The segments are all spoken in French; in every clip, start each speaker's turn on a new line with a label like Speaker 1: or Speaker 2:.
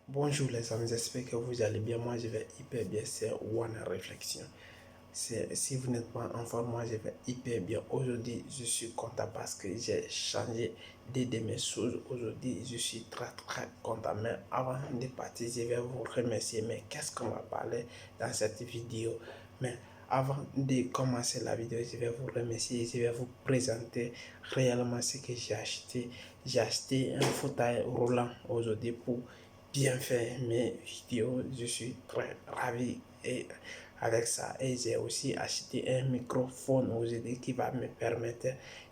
Speaker 1: Bonjour les amis, j'espère que vous allez bien. Moi je vais hyper bien, c'est One Réflexion. Si vous n'êtes pas en forme, moi je vais hyper bien. Aujourd'hui je suis content parce que j'ai changé de mes choses. Aujourd'hui je suis très content. Mais avant de partir, je vais vous remercier. Mais qu'est-ce qu'on va parler dans cette vidéo? Mais avant de commencer la vidéo, je vais vous remercier. Je vais vous présenter réellement ce que j'ai acheté. J'ai acheté un fauteuil roulant aujourd'hui pour bien faire mes vidéos. Je suis très ravi et avec ça, et j'ai aussi acheté un microphone aujourd'hui qui va me permettre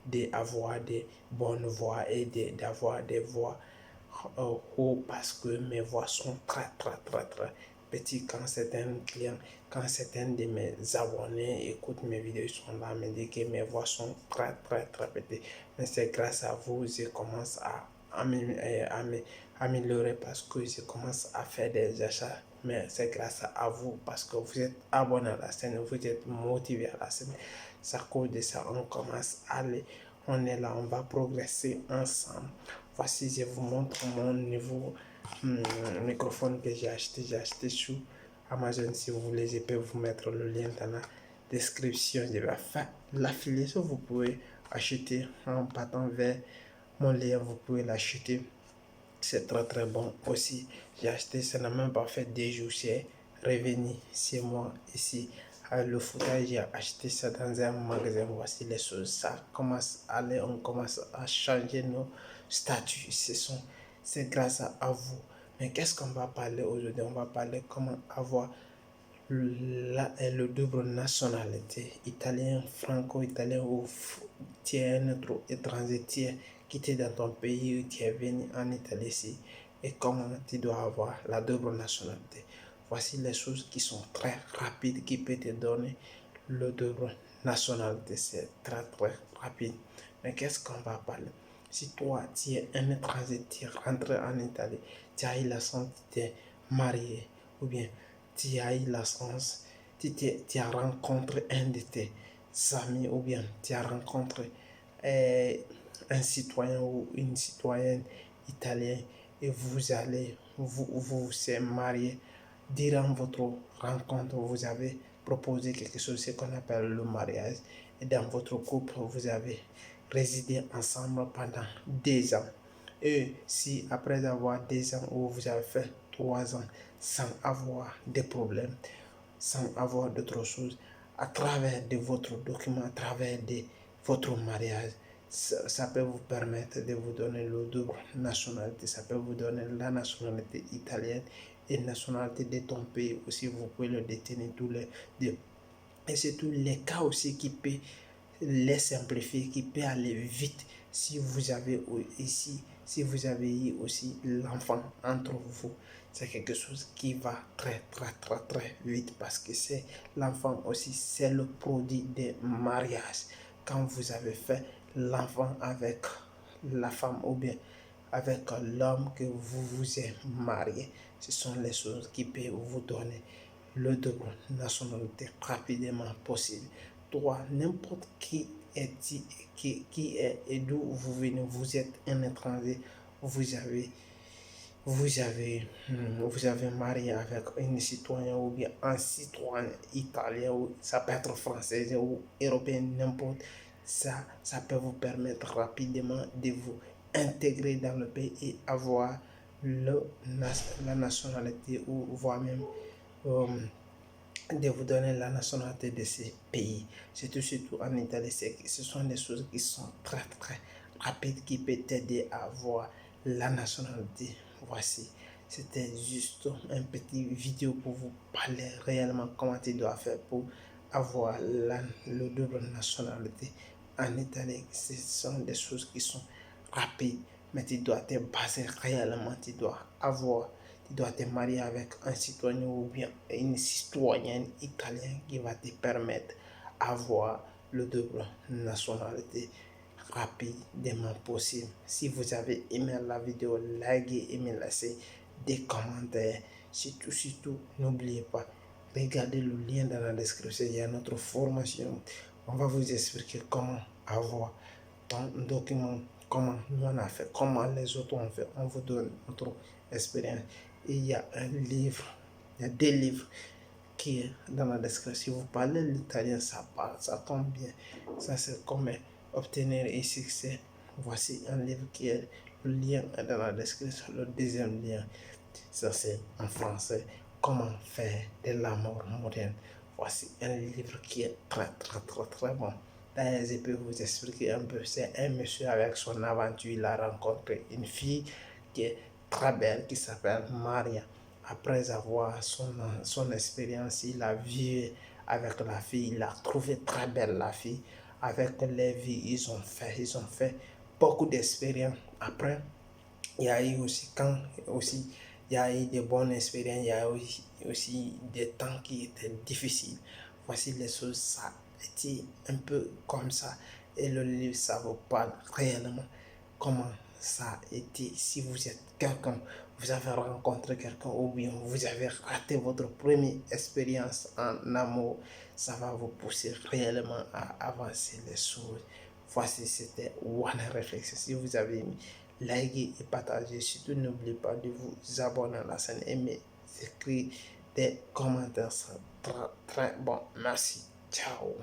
Speaker 1: d'avoir des bonnes voix et d'avoir des voix haut parce que mes voix sont très petits. Quand certains clients, quand certains de mes abonnés écoutent mes vidéos, ils sont là me dire que mes voix sont très petites. Mais c'est grâce à vous, je commence à améliorer parce que je commence à faire des achats. Mais c'est grâce à vous parce que vous êtes abonné à la chaîne, vous êtes motivé à la chaîne. C'est à cause de ça, on commence à aller. On est là, on va progresser ensemble. Voici, je vous montre mon nouveau microphone que j'ai acheté. J'ai acheté sur Amazon. Si vous voulez, je peux vous mettre le lien dans la description. Je vais faire l'affiliation. Vous pouvez acheter en partant vers mon lien. Vous pouvez l'acheter. C'est très bon aussi. J'ai acheté, ça n'a même pas fait 2 jours. C'est revenu chez moi ici. Le fauteuil, j'ai acheté ça dans un magasin. Voici les choses. Ça commence à aller, on commence à changer nos statuts. C'est grâce à vous. Mais qu'est-ce qu'on va parler aujourd'hui? On va parler comment avoir le double nationalité, italien, franco-italien, ou tu es un autre étranger, tu es quitté dans ton pays, ou tu es venu en Italie ici, et comment tu dois avoir la double nationalité. Voici les choses qui sont très rapides, qui peuvent te donner le double nationalité. C'est très rapide. Mais qu'est-ce qu'on va parler? Si toi, tu es un étranger, tu es rentré en Italie, tu as eu la chance de te marier, ou bien tu as eu la chance, tu as rencontré un de tes amis, ou bien tu as rencontré un citoyen ou une citoyenne italienne, et vous allez vous marier. Durant votre rencontre, vous avez proposé quelque chose, ce qu'on appelle le mariage, et dans votre couple, vous avez résidé ensemble pendant 2 ans. Et si après avoir 2 ans ou vous avez fait 3 ans sans avoir de problèmes, sans avoir d'autres choses, à travers de votre document, à travers de votre mariage, ça peut vous permettre de vous donner le double nationalité. Ça peut vous donner la nationalité italienne et la nationalité de ton pays aussi. Vous pouvez le détenir tous les deux. Et c'est tous les cas aussi qui peut les simplifier, qui peut aller vite si vous avez ici, si vous avez eu aussi l'enfant entre vous. C'est quelque chose qui va très vite parce que c'est l'enfant aussi, c'est le produit des mariages. Quand vous avez fait l'enfant avec la femme ou bien avec l'homme que vous vous êtes marié, ce sont les choses qui peuvent vous donner le double nationalité rapidement possible. Toi, n'importe qui est, qui est et d'où vous venez, vous êtes un étranger, vous avez vous avez marié avec une citoyen ou bien un citoyen italien, ou ça peut être français ou européen, n'importe. Ça peut vous permettre rapidement de vous intégrer dans le pays et avoir la nationalité, ou voire même euh, de vous donner la nationalité de ces pays. Surtout en Italie, ce sont des choses qui sont très rapides, qui peuvent t'aider à avoir la nationalité. Voici, c'était juste un petit vidéo pour vous parler réellement comment tu dois faire pour avoir le double nationalité en Italie. Ce sont des choses qui sont rapides, mais tu dois te baser réellement, tu dois te marier avec un citoyen ou bien une citoyenne italienne qui va te permettre d'avoir le double nationalité rapidement possible. Si vous avez aimé la vidéo, likez, aimez, laissez des commentaires. Surtout, n'oubliez pas, regardez le lien dans la description, il y a notre formation. On va vous expliquer comment avoir un document, comment nous on a fait, comment les autres ont fait. On vous donne notre expérience. il y a un livre, il y a des livres qui est dans la description. Si vous parlez l'italien, ça parle, ça tombe bien. Ça, c'est comment obtenir un succès. Voici un livre qui est le lien est dans la description. Le deuxième lien, ça c'est en français. Comment faire de l'amour moderne. Voici un livre qui est très bon. D'ailleurs, je peux vous expliquer un peu. C'est un monsieur avec son aventure. Il a rencontré une fille qui est très belle, qui s'appelle Maria. Après avoir son expérience, il a vu avec la fille, il a trouvé très belle la fille. Avec les vies, ils ont fait beaucoup d'expériences. Après, il y a eu aussi il y a eu de bonnes expériences, il y a aussi des temps qui étaient difficiles. Voici les choses, ça a été un peu comme ça. Et le livre, ça vous parle réellement comment ça a été. Si vous êtes quelqu'un, vous avez rencontré quelqu'un ou bien vous avez raté votre première expérience en amour, ça va vous pousser réellement à avancer les choses. Voici, c'était One Réflexion. Si vous avez aimé, likez et partagez. Surtout, n'oubliez pas de vous abonner à la chaîne, aimer, écrire des commentaires. C'est très bon. Merci. Ciao.